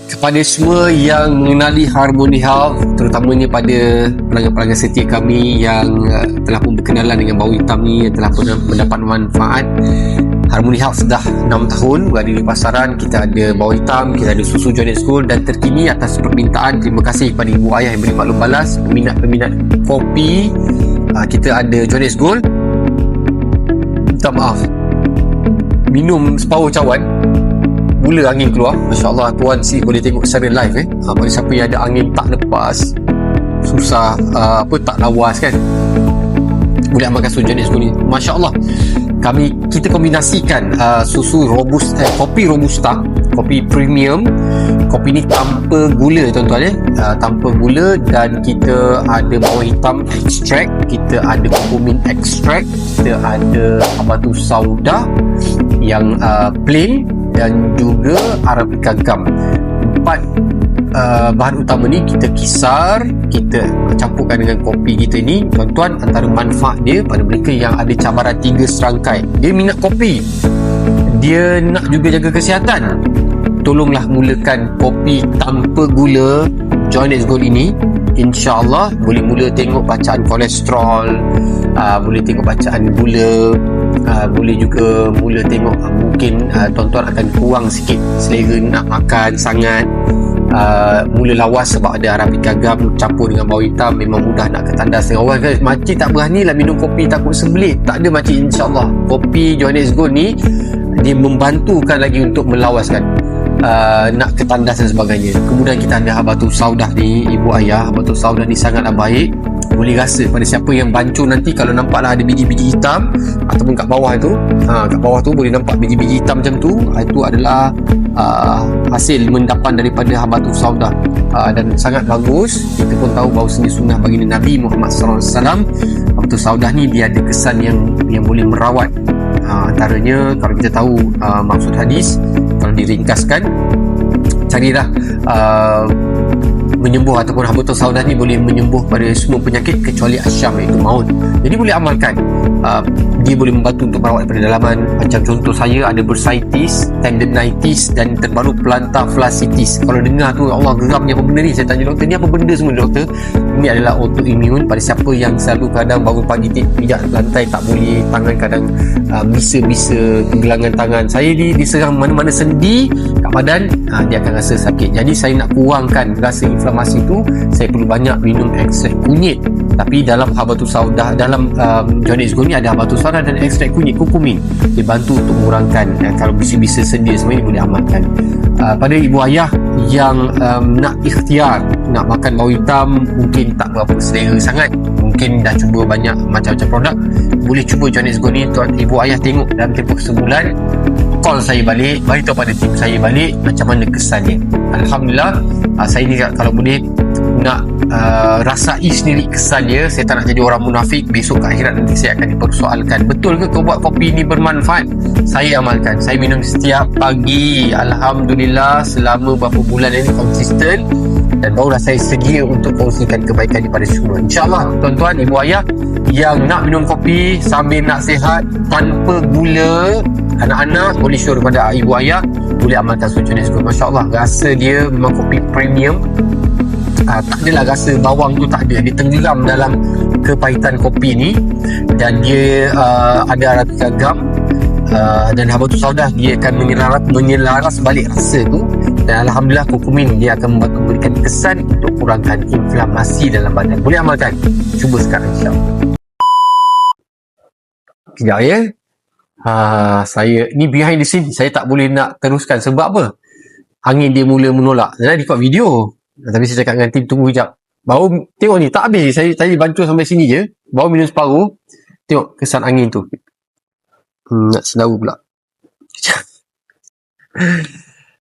Kepada semua yang mengenali Harmony Health, terutamanya pada pelanggan-pelanggan setia kami yang telah pun berkenalan dengan bau hitam ni, yang telah pun mendapat manfaat. Harmony Health sudah 6 tahun berada di pasaran. Kita ada bau hitam, kita ada susu Johnnex Gold, dan terkini atas permintaan, terima kasih kepada ibu ayah yang beri maklum balas, peminat-peminat kopi, kita ada Johnnex Gold. Minta maaf, minum separuh cawan, mula angin keluar. Masya Allah, tuan si boleh tengok secara live bagi siapa yang ada angin tak lepas, susah tak lawas kan, boleh amalkan susu Johnnex Gold ni. Masya Allah, kita kombinasikan susu kopi robusta, kopi premium. Kopi ni tanpa gula tuan-tuan tanpa gula, dan kita ada bawang hitam extract, kita ada kurkumin extract, kita ada habatus sauda yang plain, dan juga arabica gum. 4 bahan utama ni kita kisar, kita campurkan dengan kopi kita ni tuan-tuan. Antara manfaat dia pada mereka yang ada cabaran 3 serangkai, dia minat kopi, dia nak juga jaga kesihatan, tolonglah mulakan kopi tanpa gula Johnnex Gold ini. InsyaAllah boleh mula tengok bacaan kolesterol, boleh tengok bacaan gula, boleh juga mula tengok mungkin tuan-tuan akan kurang sikit selera nak makan sangat, mula lawas sebab ada arabica gum campur dengan bawang hitam. Memang mudah nak ketandas dengan orang kan. Makcik tak berani lah minum kopi, takut sembelit. Tak ada makcik, insyaAllah kopi Johnnex Gold ni dia membantukan lagi untuk melawaskan nak ketandas dan sebagainya. Kemudian kita ada habatus sauda ni, ibu ayah, habatus sauda ni sangatlah baik. Boleh rasa pada siapa yang bancuh nanti, kalau nampaklah ada biji-biji hitam ataupun kat bawah tu, kat bawah tu boleh nampak biji-biji hitam macam tu, itu adalah hasil mendapan daripada habatus sauda, dan sangat bagus. Kita pun tahu bahawa seni sunnah baginda Nabi Muhammad SAW, habatus sauda ni dia ada kesan yang boleh merawat. Antaranya kalau kita tahu maksud hadis, kalau diringkaskan, carilah menyembuh ataupun habatus sauda ni boleh menyembuh pada semua penyakit kecuali asyam, iaitu maut. Jadi boleh amalkan. Dia boleh membantu untuk merawat daripada dalaman. Macam contoh saya ada bursitis, tendinitis, dan terbaru plantar fasciitis. Kalau dengar tu, Allah geramnya apa benda ni, saya tanya doktor, ni apa benda semua doktor? Ini adalah autoimmune. Pada siapa yang selalu kadang bangun pagi pijak lantai tak boleh, tangan kadang bisa gelangan tangan, saya diserang mana-mana sendi kat badan, dia akan rasa sakit. Jadi saya nak kurangkan rasa inflamasi tu, saya perlu banyak minum ekstrak kunyit. Tapi dalam habatus sauda, dalam Johnnex Gold ni ada habatus sauda dan ekstrak kunyit, kurkumin. Dia bantu untuk mengurangkan kalau bisa-bisa sendi semua ni boleh amalkan. Pada ibu ayah yang nak ikhtiar nak makan bawang hitam, mungkin tak berapa selera sangat, mungkin dah cuba banyak macam-macam produk, boleh cuba Johnnex Gold ni. Tuan ibu ayah tengok dalam tempoh sebulan, call saya balik, beritahu pada tim saya balik macam mana kesannya. Alhamdulillah, saya ni kalau boleh nak rasai sendiri kesannya. Saya tak nak jadi orang munafik, besok ke akhirat nanti saya akan dipersoalkan, betul ke kau buat kopi ni bermanfaat? Saya amalkan, saya minum setiap pagi. Alhamdulillah, selama beberapa bulan ini konsisten, dan barulah saya sedia untuk kongsikan kebaikan kepada semua. InsyaAllah tuan-tuan, ibu ayah yang nak minum kopi sambil nak sihat tanpa gula, anak-anak boleh show kepada ibu ayah, boleh amalkan susu Johnnex Gold. Masya Allah, rasa dia memang kopi premium. Tak adalah rasa bawang tu, tak ada, dia tenggelam dalam kepahitan kopi ni, dan dia ada arabica gum dan habatus sauda, dia akan menyelaras balik rasa tu, dan alhamdulillah kurkumin dia akan membantu memberikan kesan untuk kurangkan inflamasi dalam badan. Boleh amalkan, cuba sekarang insyaAllah. Sekejap ya, saya ni behind the scene, saya tak boleh nak teruskan sebab apa, angin dia mula menolak. Saya record video, tapi saya cakap dengan tim tunggu sekejap, baru tengok ni tak habis, saya bancuh sampai sini je, baru minum separuh, tengok kesan angin tu. Nak sedaru pula.